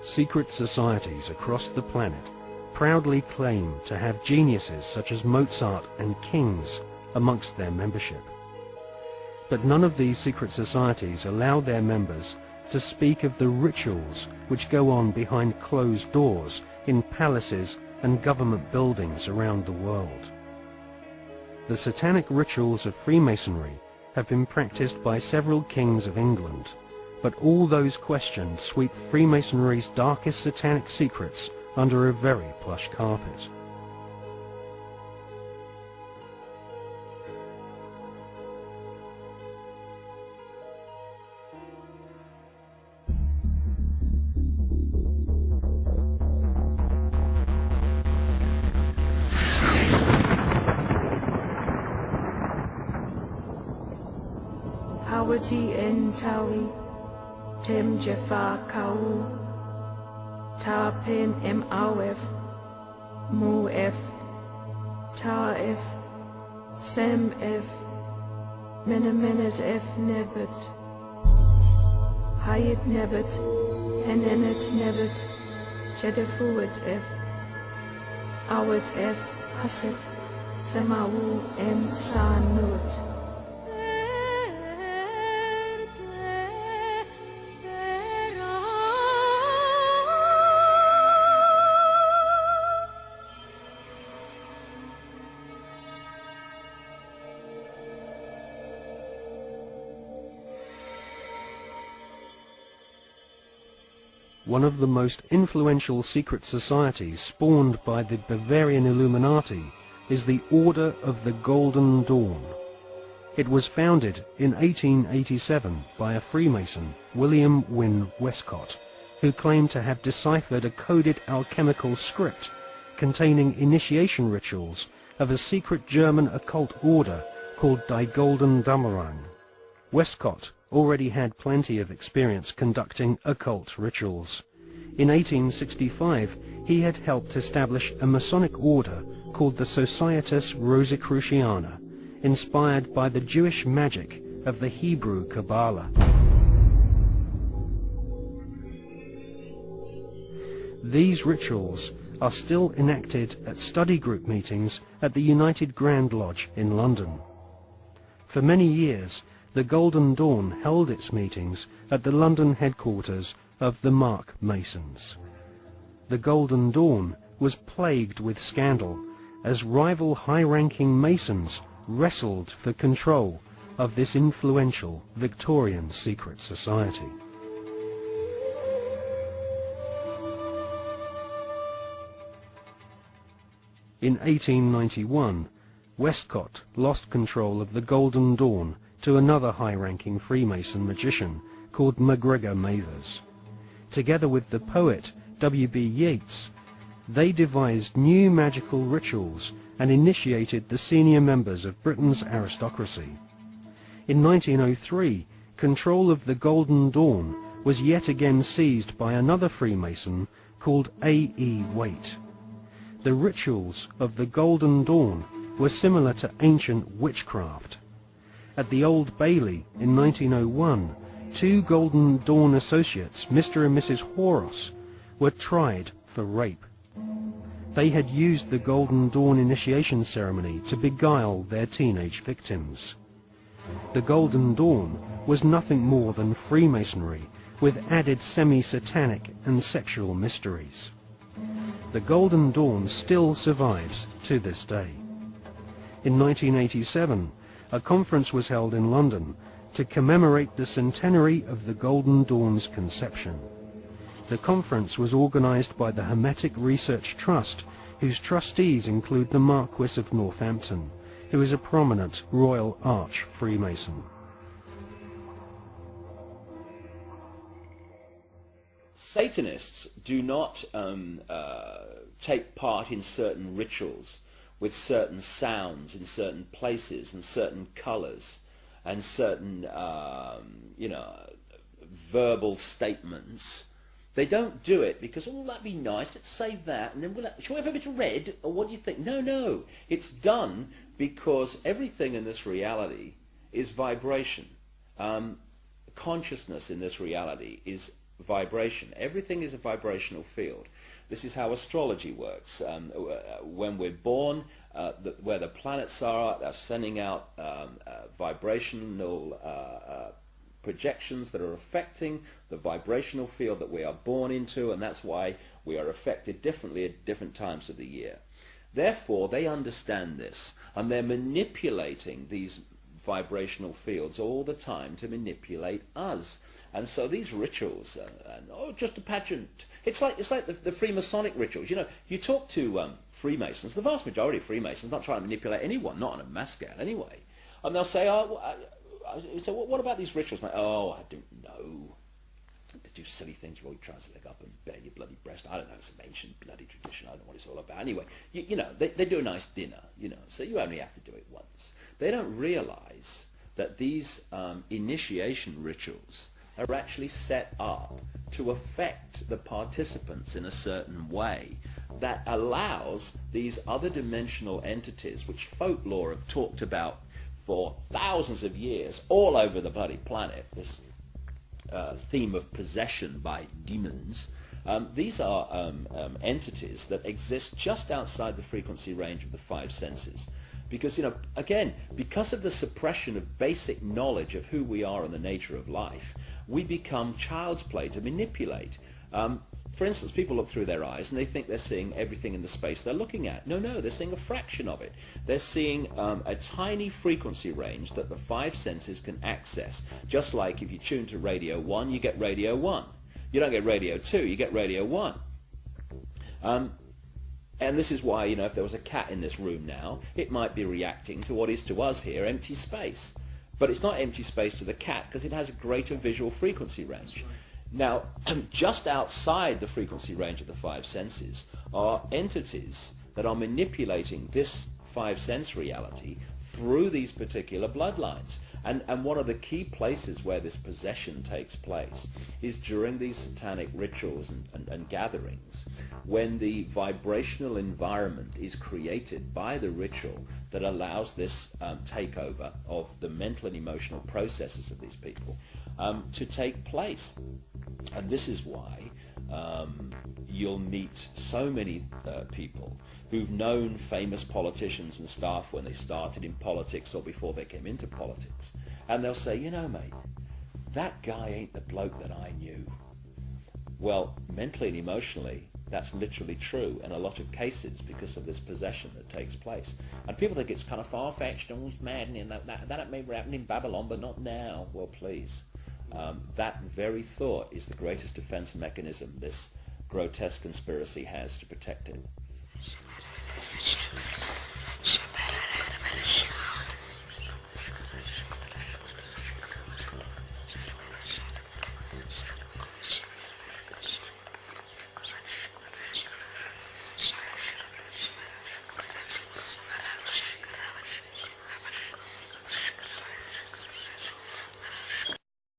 secret societies across the planet proudly claim to have geniuses such as Mozart and kings amongst their membership. But none of these secret societies allow their members to speak of the rituals which go on behind closed doors in palaces and government buildings around the world. The satanic rituals of Freemasonry have been practiced by several kings of England, but all those questioned sweep Freemasonry's darkest satanic secrets under a very plush carpet. Hawati en tawi, tem jefa kau, ta pen em awef, mu f, ta f, sem f, menemenet f nebet, hayet nebet, enenet nebet, jedefuet f, awet f, haset, semawu em sanut. One of the most influential secret societies spawned by the Bavarian Illuminati is the Order of the Golden Dawn. It was founded in 1887 by a Freemason, William Wynne Westcott, who claimed to have deciphered a coded alchemical script containing initiation rituals of a secret German occult order called Die Golden Dämmerung. Westcott already had plenty of experience conducting occult rituals. In 1865, he had helped establish a Masonic order called the Societas Rosicruciana, inspired by the Jewish magic of the Hebrew Kabbalah. These rituals are still enacted at study group meetings at the United Grand Lodge in London. For many years, the Golden Dawn held its meetings at the London headquarters of the Mark Masons. The Golden Dawn was plagued with scandal as rival high-ranking Masons wrestled for control of this influential Victorian secret society. In 1891, Westcott lost control of the Golden Dawn to another high-ranking Freemason magician called MacGregor Mathers. Together with the poet W.B. Yeats, they devised new magical rituals and initiated the senior members of Britain's aristocracy. In 1903, control of the Golden Dawn was yet again seized by another Freemason called A.E. Waite. The rituals of the Golden Dawn were similar to ancient witchcraft. At the Old Bailey in 1901, two Golden Dawn associates, Mr. and Mrs. Horos, were tried for rape. They had used the Golden Dawn initiation ceremony to beguile their teenage victims. The Golden Dawn was nothing more than Freemasonry with added semi-satanic and sexual mysteries. The Golden Dawn still survives to this day. In 1987, a conference was held in London to commemorate the centenary of the Golden Dawn's conception. The conference was organised by the Hermetic Research Trust, whose trustees include the Marquis of Northampton, who is a prominent Royal Arch Freemason. Satanists do not take part in certain rituals with certain sounds in certain places and certain colours and certain, verbal statements. They don't do it because, oh, that'd be nice, let's say that, and then shall we have a bit of red, or what do you think? No, it's done because everything in this reality is vibration. Consciousness in this reality is vibration. Everything is a vibrational field. This is how astrology works. When we're born, where the planets are, they're sending out vibrational projections that are affecting the vibrational field that we are born into, and that's why we are affected differently at different times of the year. Therefore, they understand this, and they're manipulating these vibrational fields all the time to manipulate us. And so these rituals, just a pageant. It's like the Freemasonic rituals. You know, you talk to Freemasons, the vast majority of Freemasons not trying to manipulate anyone, not on a mass scale anyway. And they'll say, so what about these rituals, mate? Oh, I don't know. They do silly things, roll your trouser leg up and bare your bloody breast. I don't know, it's an ancient bloody tradition. I don't know what it's all about. Anyway, you know, they do a nice dinner, you know, so you only have to do it once. They don't realize that these initiation rituals are actually set up to affect the participants in a certain way that allows these other dimensional entities, which folklore have talked about for thousands of years all over the bloody planet, this theme of possession by demons. These are entities that exist just outside the frequency range of the five senses. Because, you know, again, because of the suppression of basic knowledge of who we are and the nature of life, we become child's play to manipulate. For instance, people look through their eyes and they think they're seeing everything in the space they're looking at. No, they're seeing a fraction of it. They're seeing a tiny frequency range that the five senses can access. Just like if you tune to radio 1, you get radio 1. You don't get radio 2, you get radio 1. And this is why, you know, if there was a cat in this room now, it might be reacting to what is to us here empty space. But it's not empty space to the cat because it has a greater visual frequency range. Now, just outside the frequency range of the five senses are entities that are manipulating this five sense reality through these particular bloodlines. And one of the key places where this possession takes place is during these satanic rituals and gatherings, when the vibrational environment is created by the ritual that allows this takeover of the mental and emotional processes of these people to take place. And this is why you'll meet so many people who've known famous politicians and staff when they started in politics or before they came into politics. And they'll say, you know, mate, that guy ain't the bloke that I knew. Well, mentally and emotionally, that's literally true in a lot of cases because of this possession that takes place. And people think it's kind of far-fetched and maddening, and that may happen in Babylon, but not now. Well, please. That very thought is the greatest defense mechanism this grotesque conspiracy has to protect it.